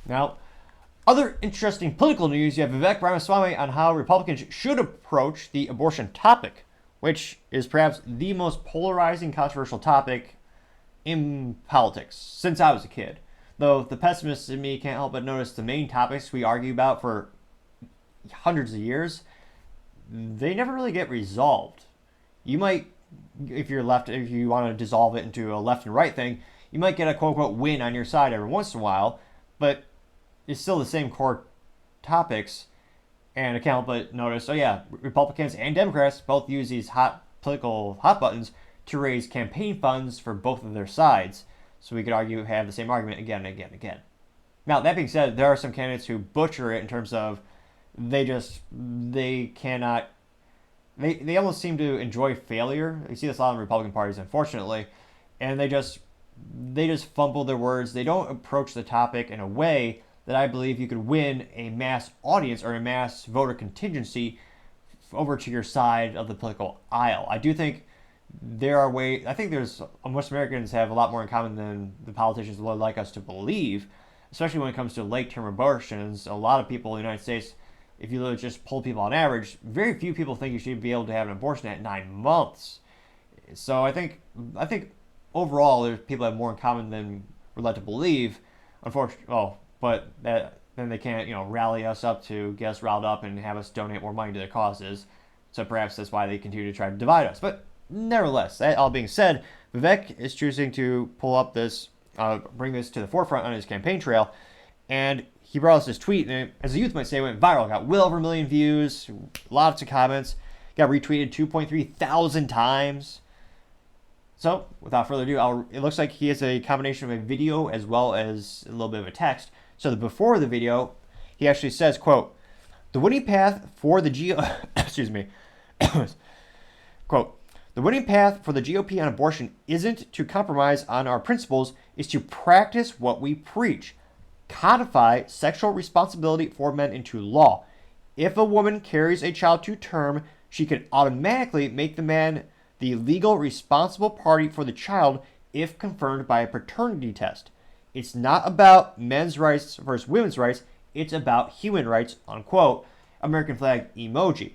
Now, other interesting political news, you have Vivek Ramaswamy on how Republicans should approach the abortion topic, which is perhaps the most polarizing, controversial topic in politics since I was a kid. Though the pessimist in me can't help but notice the main topics we argue about for hundreds of years, they never really get resolved. You might, if you want to dissolve it into a left and right thing, you might get a quote unquote win on your side every once in a while, but it's still the same core topics. And I can't help but notice, Republicans and Democrats both use these political hot buttons to raise campaign funds for both of their sides. So we could have the same argument again and again and again. Now, that being said, there are some candidates who butcher it in terms of they almost seem to enjoy failure. You see this a lot in Republican parties, unfortunately, and they just fumble their words. They don't approach the topic in a way that I believe you could win a mass audience or a mass voter contingency over to your side of the political aisle. I do think most Americans have a lot more in common than the politicians would like us to believe, especially when it comes to late-term abortions. A lot of people in the United States, if you just pull people on average, very few people think you should be able to have an abortion at 9 months. So I think overall, there's people have more in common than we're led to believe. Unfortunately, then they can't, rally us up to get us riled up and have us donate more money to their causes. So perhaps that's why they continue to try to divide us. But nevertheless, that all being said, Vivek is choosing to bring this to the forefront on his campaign trail, and he brought us this tweet, and as the youth might say, it went viral. Got well over 1 million views, lots of comments, got retweeted 2.3 thousand times. So, without further ado, it looks like he has a combination of a video as well as a little bit of a text. So, before the video, he actually says, quote, "The winning path for the quote, "The winning path for the GOP on abortion isn't to compromise on our principles, it's to practice what we preach. Codify sexual responsibility for men into law. If a woman carries a child to term, she can automatically make the man the legal responsible party for the child if confirmed by a paternity test. It's not about men's rights versus women's rights, it's about human rights," unquote. American flag emoji.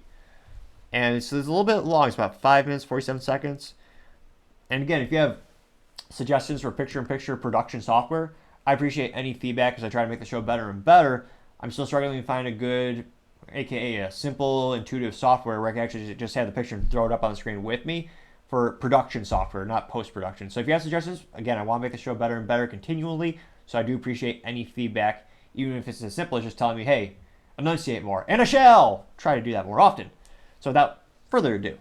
And so it's a little bit long. It's about 5 minutes, 47 seconds. And again, if you have suggestions for picture-in-picture production software, I appreciate any feedback because I try to make the show better and better. I'm still struggling to find a good, aka a simple, intuitive software where I can actually just have the picture and throw it up on the screen with me for production software, not post-production. So if you have suggestions, again, I want to make the show better and better continually. So I do appreciate any feedback, even if it's as simple as just telling me, hey, enunciate more. And I shall try to do that more often. So without further ado,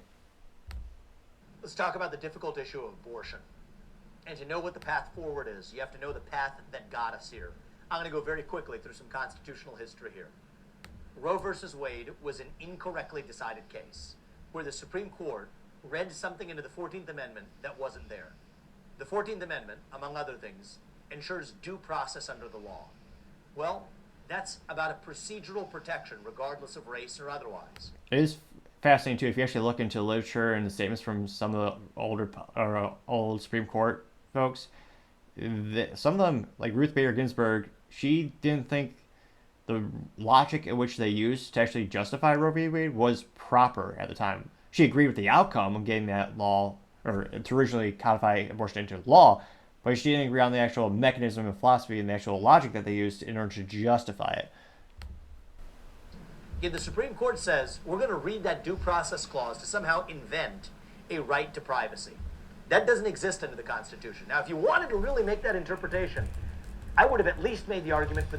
let's talk about the difficult issue of abortion. And to know what the path forward is, you have to know the path that got us here. I'm going to go very quickly through some constitutional history here. Roe versus Wade was an incorrectly decided case where the Supreme Court read something into the 14th Amendment that wasn't there. The 14th Amendment, among other things, ensures due process under the law. Well, that's about a procedural protection regardless of race or otherwise. It is fascinating too if you actually look into literature and the statements from some of the old Supreme Court folks. Some of them, like Ruth Bader Ginsburg, she didn't think the logic in which they used to actually justify Roe v. Wade was proper at the time. She agreed with the outcome of getting that law, or to originally codify abortion into law, but she didn't agree on the actual mechanism and philosophy and the actual logic that they used in order to justify it. If the Supreme Court says we're going to read that due process clause to somehow invent a right to privacy, that doesn't exist under the Constitution. Now, if you wanted to really make that interpretation, I would have at least made the argument for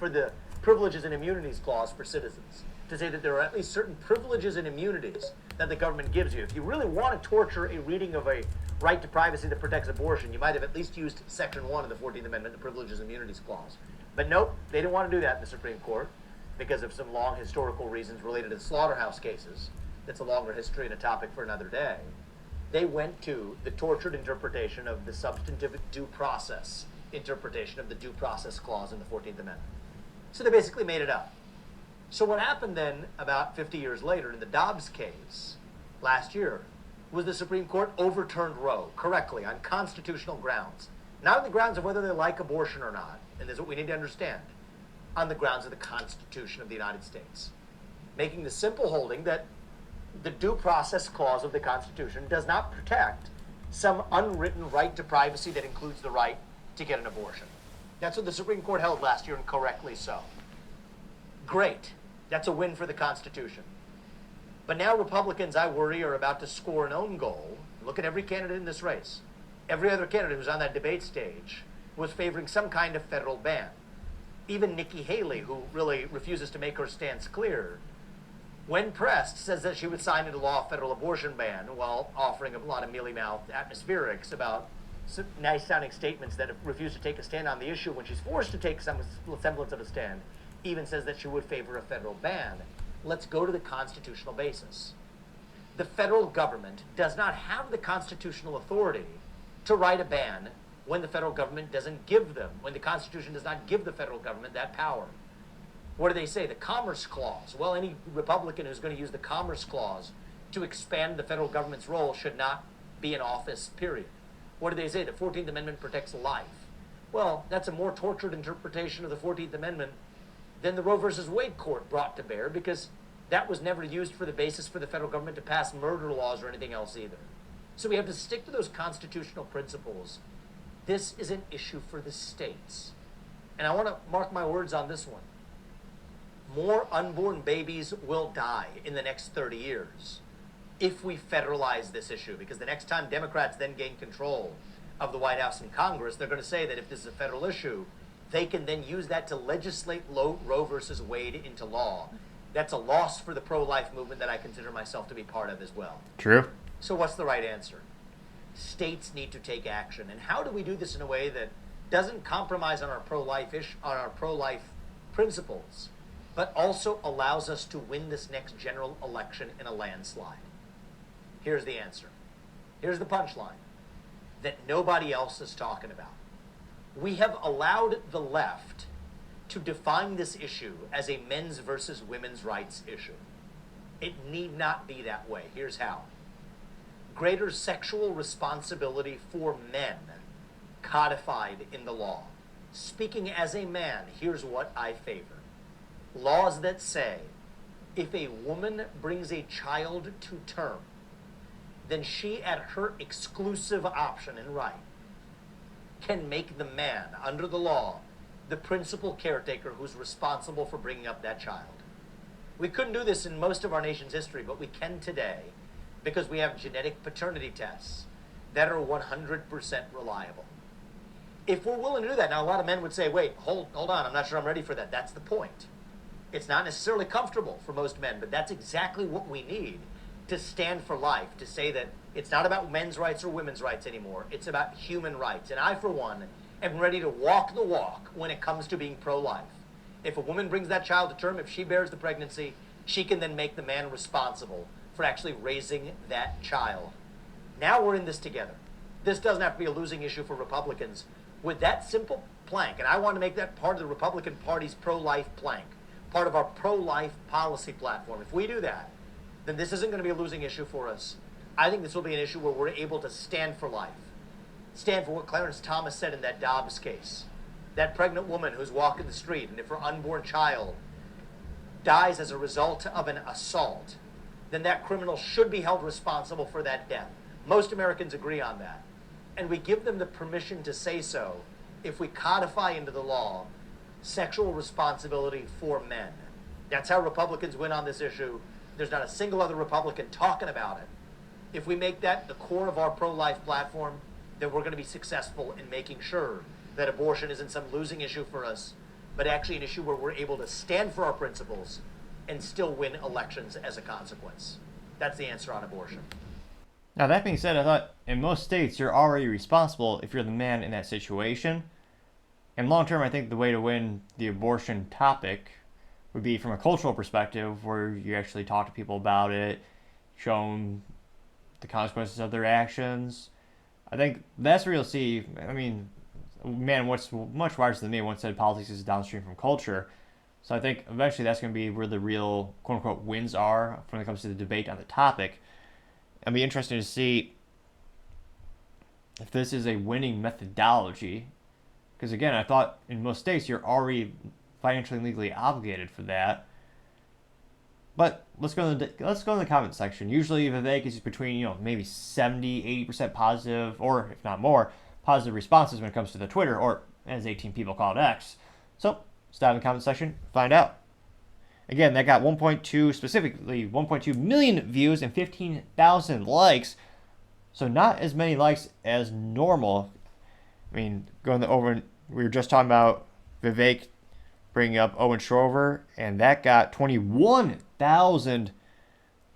the privileges and immunities clause for citizens, to say that there are at least certain privileges and immunities that the government gives you. If you really want to torture a reading of a right to privacy that protects abortion, you might have at least used Section 1 of the 14th Amendment, the privileges and immunities clause. But nope, they didn't want to do that in the Supreme Court because of some long historical reasons related to the slaughterhouse cases. That's a longer history and a topic for another day. They went to the tortured interpretation of the substantive due process interpretation of the due process clause in the 14th Amendment. So they basically made it up. So what happened then about 50 years later in the Dobbs case last year was the Supreme Court overturned Roe correctly on constitutional grounds. Not on the grounds of whether they like abortion or not, and this is what we need to understand, on the grounds of the Constitution of the United States, making the simple holding that the due process clause of the Constitution does not protect some unwritten right to privacy that includes the right to get an abortion. That's what the Supreme Court held last year, and correctly so. Great. That's a win for the Constitution. But now Republicans, I worry, are about to score an own goal. Look at every candidate in this race. Every other candidate who's on that debate stage was favoring some kind of federal ban. Even Nikki Haley, who really refuses to make her stance clear, when pressed, says that she would sign into law a federal abortion ban while offering a lot of mealy-mouthed atmospherics about nice-sounding statements that refuse to take a stand on the issue when she's forced to take some semblance of a stand, even says that she would favor a federal ban. Let's go to the constitutional basis. The federal government does not have the constitutional authority to write a ban when the federal government doesn't give them, when the Constitution does not give the federal government that power. What do they say? The Commerce Clause. Well, any Republican who's going to use the Commerce Clause to expand the federal government's role should not be in office, period. What do they say? The 14th Amendment protects life. Well, that's a more tortured interpretation of the 14th Amendment than the Roe versus Wade court brought to bear, because that was never used for the basis for the federal government to pass murder laws or anything else either. So we have to stick to those constitutional principles. This is an issue for the states. And I want to mark my words on this one. More unborn babies will die in the next 30 years if we federalize this issue, because the next time Democrats then gain control of the White House and Congress, they're going to say that if this is a federal issue, they can then use that to legislate Roe versus Wade into law. That's a loss for the pro-life movement that I consider myself to be part of as well. True. So what's the right answer? States need to take action. And how do we do this in a way that doesn't compromise on our pro-life principles, but also allows us to win this next general election in a landslide? Here's the answer. Here's the punchline that nobody else is talking about. We have allowed the left to define this issue as a men's versus women's rights issue. It need not be that way. Here's how. Greater sexual responsibility for men codified in the law. Speaking as a man, here's what I favor. Laws that say if a woman brings a child to term, then she, at her exclusive option and right, can make the man, under the law, the principal caretaker who's responsible for bringing up that child. We couldn't do this in most of our nation's history, but we can today because we have genetic paternity tests that are 100% reliable. If we're willing to do that, now a lot of men would say, wait, hold on, I'm not sure I'm ready for that. That's the point. It's not necessarily comfortable for most men, but that's exactly what we need to stand for life, to say that it's not about men's rights or women's rights anymore. It's about human rights. And I, for one, am ready to walk the walk when it comes to being pro-life. If a woman brings that child to term, if she bears the pregnancy, she can then make the man responsible for actually raising that child. Now we're in this together. This doesn't have to be a losing issue for Republicans. With that simple plank, and I want to make that part of the Republican Party's pro-life plank, part of our pro-life policy platform. If we do that, then this isn't going to be a losing issue for us. I think this will be an issue where we're able to stand for life. Stand for what Clarence Thomas said in that Dobbs case. That pregnant woman who's walking the street, and if her unborn child dies as a result of an assault, then that criminal should be held responsible for that death. Most Americans agree on that. And we give them the permission to say so if we codify into the law sexual responsibility for men. That's how Republicans win on this issue. There's not a single other Republican talking about it. If we make that the core of our pro-life platform, then we're going to be successful in making sure that abortion isn't some losing issue for us, but actually an issue where we're able to stand for our principles and still win elections as a consequence. That's the answer on abortion. Now, that being said, I thought in most states you're already responsible if you're the man in that situation. And long term, I think the way to win the abortion topic would be from a cultural perspective, where you actually talk to people about it, show them the consequences of their actions. I think that's where you'll see. I mean, man, what's much wiser than me once said politics is downstream from culture. So I think eventually that's going to be where the real quote unquote wins are when it comes to the debate on the topic. It'll be interesting to see if this is a winning methodology Because again, I thought in most states you're already financially and legally obligated for that. But let's go in the comment section. Usually Vivek is between maybe 70-80% positive, or if not more, positive responses when it comes to the Twitter, or as 18 people call it, X. So stop in the comment section, find out. Again, that got 1.2 million views and 15,000 likes. So not as many likes as normal. I mean, we were just talking about Vivek bringing up Owen Shrover, and that got 21,000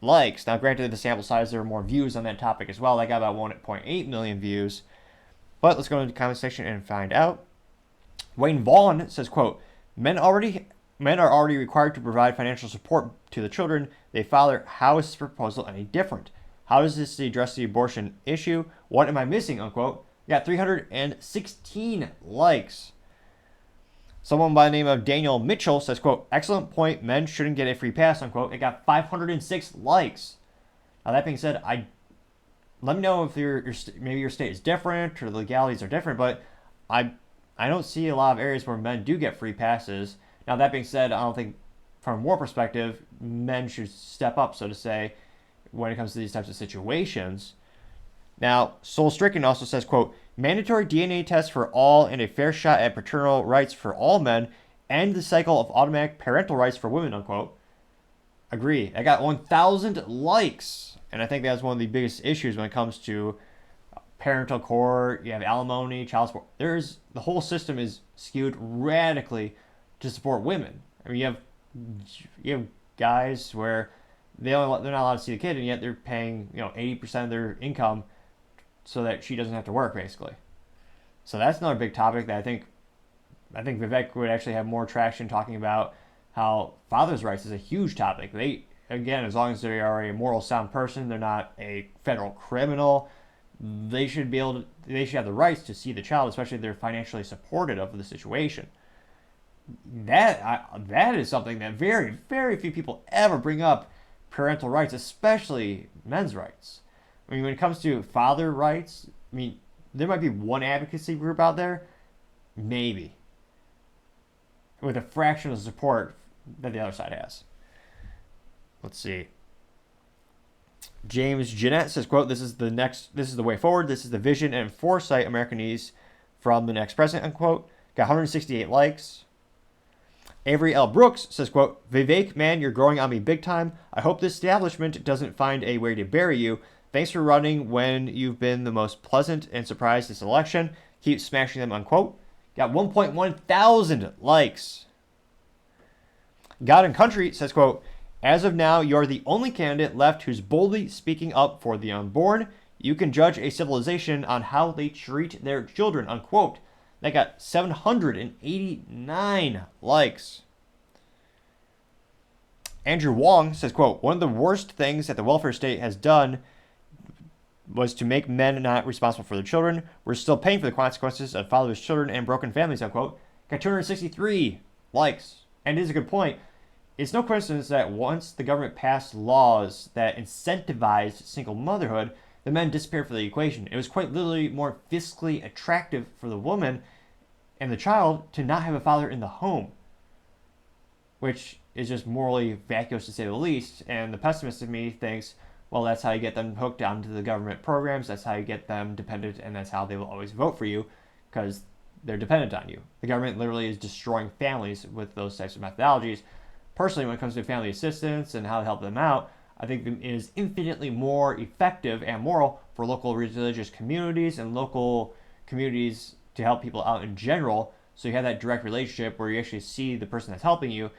likes. Now, granted, the sample size, there were more views on that topic as well. That got about 1.8 million views. But let's go into the comment section and find out. Wayne Vaughn says, quote, Men are already required to provide financial support to the children they father. How is this proposal any different? How does this address the abortion issue? What am I missing? Unquote. Got 316 likes. Someone by the name of Daniel Mitchell says, quote, excellent point. Men shouldn't get a free pass, unquote. It got 506 likes. Now, that being said, let me know if maybe your state is different or the legalities are different, but I don't see a lot of areas where men do get free passes. Now, that being said, I don't think from a moral perspective, men should step up, so to say, when it comes to these types of situations. Now, Soul Stricken also says, quote, mandatory DNA tests for all and a fair shot at paternal rights for all men, end the cycle of automatic parental rights for women, unquote. Agree. I got 1,000 likes, and I think that's one of the biggest issues when it comes to parental court. You have alimony, child support. The whole system is skewed radically to support women. I mean, you have guys where they're not allowed to see the kid, and yet they're paying 80% of their income so that she doesn't have to work, basically. So that's another big topic that I think Vivek would actually have more traction talking about. How fathers' rights is a huge topic. Again, as long as they are a moral sound person, they're not a federal criminal, they should have the rights to see the child, especially if they're financially supported of the situation. That is something that very, very few people ever bring up, parental rights, especially men's rights. I mean, when it comes to father rights, I mean, there might be one advocacy group out there, maybe, with a fraction of the support that the other side has. Let's see. James Jeanette says, quote, this is the way forward. This is the vision and foresight America needs from the next president, unquote. Got 168 likes. Avery L. Brooks says, quote, Vivek, man, you're growing on me big time. I hope this establishment doesn't find a way to bury you. Thanks for running when you've been the most pleasant and surprised this election. Keep smashing them, unquote. Got 1.1 thousand likes. God and Country says, quote, as of now, you're the only candidate left who's boldly speaking up for the unborn. You can judge a civilization on how they treat their children, unquote. That got 789 likes. Andrew Wong says, quote, one of the worst things that the welfare state has done was to make men not responsible for their children. We're still paying for the consequences of fatherless children and broken families, unquote. Got 263 likes. And it is a good point. It's no coincidence that once the government passed laws that incentivized single motherhood, the men disappeared from the equation. It was quite literally more fiscally attractive for the woman and the child to not have a father in the home, which is just morally vacuous to say the least. And the pessimist in me thinks, well, that's how you get them hooked onto the government programs. That's how you get them dependent, and that's how they will always vote for you, because they're dependent on you. The government literally is destroying families with those types of methodologies. Personally, when it comes to family assistance and how to help them out, I think it is infinitely more effective and moral for local religious communities and local communities to help people out in general. So you have that direct relationship where you actually see the person that's helping you,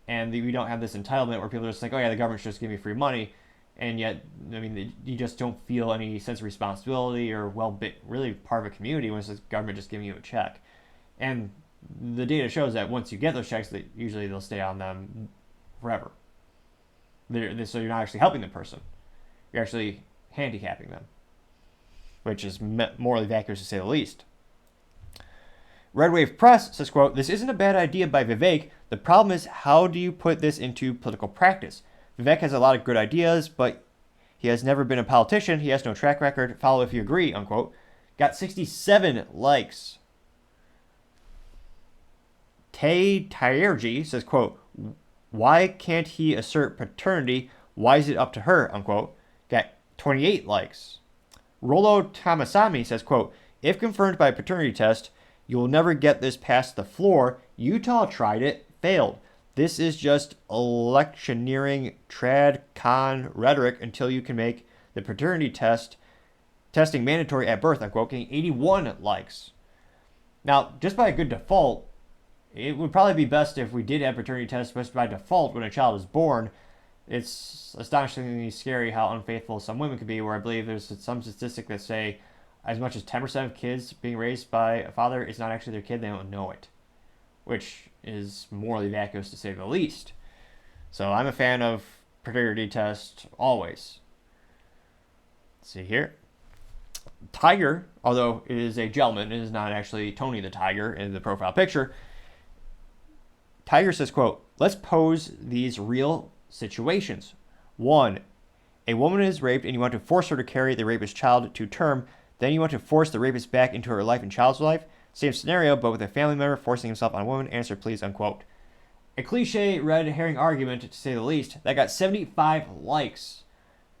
and we don't have this entitlement where people are just like, oh yeah, the government should just give me free money. And yet, I mean, you just don't feel any sense of responsibility or really part of a community when it's the government just giving you a check. And the data shows that once you get those checks, that usually they'll stay on them forever. So you're not actually helping the person. You're actually handicapping them, which is morally vacuous to say the least. Red Wave Press says, quote, this isn't a bad idea by Vivek. The problem is, how do you put this into political practice? Vivek has a lot of good ideas, but he has never been a politician. He has no track record. Follow if you agree, unquote. Got 67 likes. Tay Tyergy says, quote, why can't he assert paternity? Why is it up to her, unquote? Got 28 likes. Rolo Tamasami says, quote, if confirmed by a paternity test, you will never get this past the floor. Utah tried it, failed. This is just electioneering trad con rhetoric until you can make the paternity testing mandatory at birth, unquote, getting 81 likes. Now, just by a good default, it would probably be best if we did have paternity tests just by default when a child is born. It's astonishingly scary how unfaithful some women could be, where I believe there's some statistic that say as much as 10% of kids being raised by a father is not actually their kid, they don't know it, which is morally vacuous to say the least. So I'm a fan of paternity test always. Let's see here. Tiger, although it is a gentleman, it is not actually Tony the Tiger in the profile picture. Tiger says, quote, let's pose these real situations. 1. A woman is raped and you want to force her to carry the rapist's child to term. Then you want to force the rapist back into her life and child's life. Same scenario, but with a family member forcing himself on a woman. Answer, please, unquote. A cliche red herring argument, to say the least, that got 75 likes.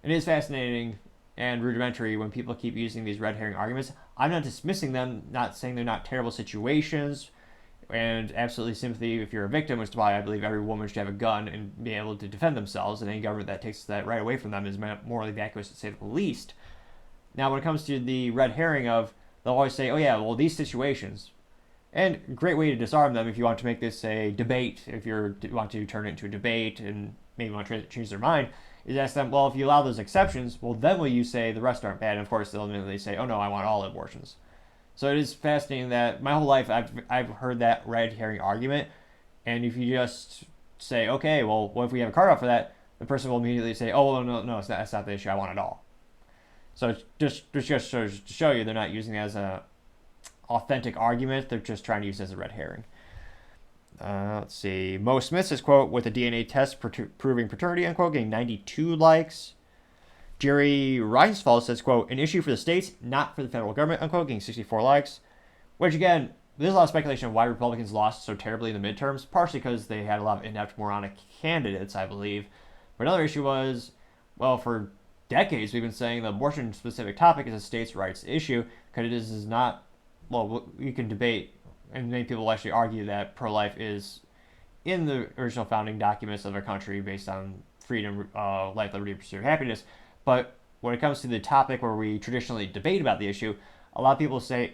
It is fascinating and rudimentary when people keep using these red herring arguments. I'm not dismissing them, not saying they're not terrible situations, and absolutely sympathy if you're a victim, which is why I believe every woman should have a gun and be able to defend themselves, and any government that takes that right away from them is morally vacuous, to say the least. Now, when it comes to the red herring of, they'll always say, oh yeah, well, these situations, and a great way to disarm them if you want to make this a debate, if you want to turn it into a debate and maybe want to change their mind, is ask them, well, if you allow those exceptions, well, then will you say the rest aren't bad? And of course, they'll immediately say, oh no, I want all abortions. So it is fascinating that my whole life I've heard that red herring argument, and if you just say, okay, well, what if we have a card out for that? The person will immediately say, oh, well, no, that's not the issue. I want it all. So it's just to show you they're not using it as a authentic argument. They're just trying to use it as a red herring. Let's see. Mo Smith says, quote, with a DNA test proving paternity, unquote, getting 92 likes. Jerry Reinsfeld says, quote, an issue for the states, not for the federal government, unquote, getting 64 likes. Which, again, there's a lot of speculation of why Republicans lost so terribly in the midterms, partially because they had a lot of inept, moronic candidates, I believe. But another issue was, well, for decades we've been saying the abortion-specific topic is a states' rights issue, because it is not, well, you can debate, and many people actually argue that pro-life is in the original founding documents of our country based on freedom, life, liberty, pursuit of happiness. But when it comes to the topic where we traditionally debate about the issue, a lot of people say,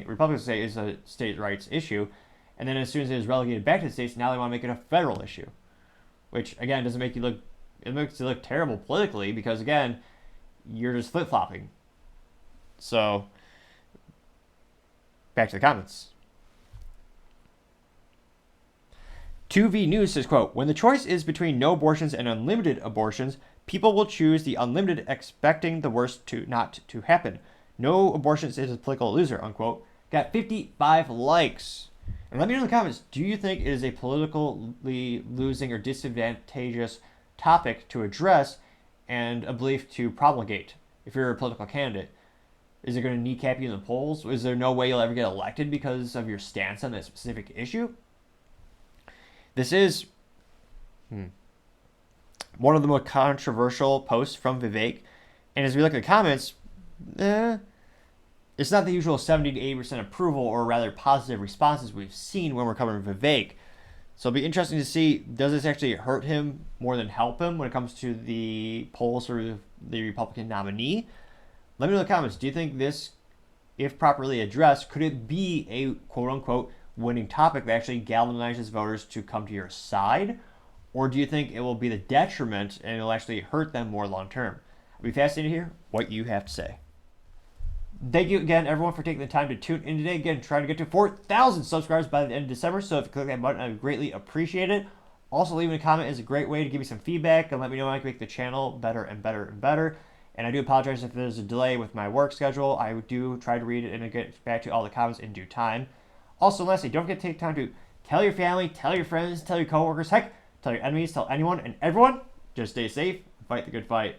Republicans say it's a state rights issue, and then as soon as it is relegated back to the states, now they want to make it a federal issue, which again doesn't make you look, it makes you look terrible politically because again, you're just flip-flopping. So, back to the comments. 2V News says, quote, when the choice is between no abortions and unlimited abortions, people will choose the unlimited expecting the worst to not to happen. No abortions is a political loser, unquote. Got 55 likes. And let me know in the comments, do you think it is a politically losing or disadvantageous topic to address and a belief to promulgate if you're a political candidate? Is it going to kneecap you in the polls? Is there no way you'll ever get elected because of your stance on that specific issue? This is one of the most controversial posts from Vivek. And as we look at the comments, it's not the usual 70 to 80% approval or rather positive responses we've seen when we're covering Vivek. So it'll be interesting to see, does this actually hurt him more than help him when it comes to the polls for the Republican nominee? Let me know in the comments. Do you think this, if properly addressed, could it be a quote-unquote winning topic that actually galvanizes voters to come to your side? Or do you think it will be the detriment and it'll actually hurt them more long term? I'll be fascinated to hear what you have to say. Thank you again, everyone, for taking the time to tune in today. Again, trying to get to 4,000 subscribers by the end of December, so if you click that button, I would greatly appreciate it. Also, leaving a comment is a great way to give me some feedback and let me know how I can make the channel better and better and better. And I do apologize if there's a delay with my work schedule. I do try to read it and get back to all the comments in due time. Also, lastly, don't forget to take time to tell your family, tell your friends, tell your coworkers, heck, tell your enemies, tell anyone and everyone. Just stay safe, fight the good fight.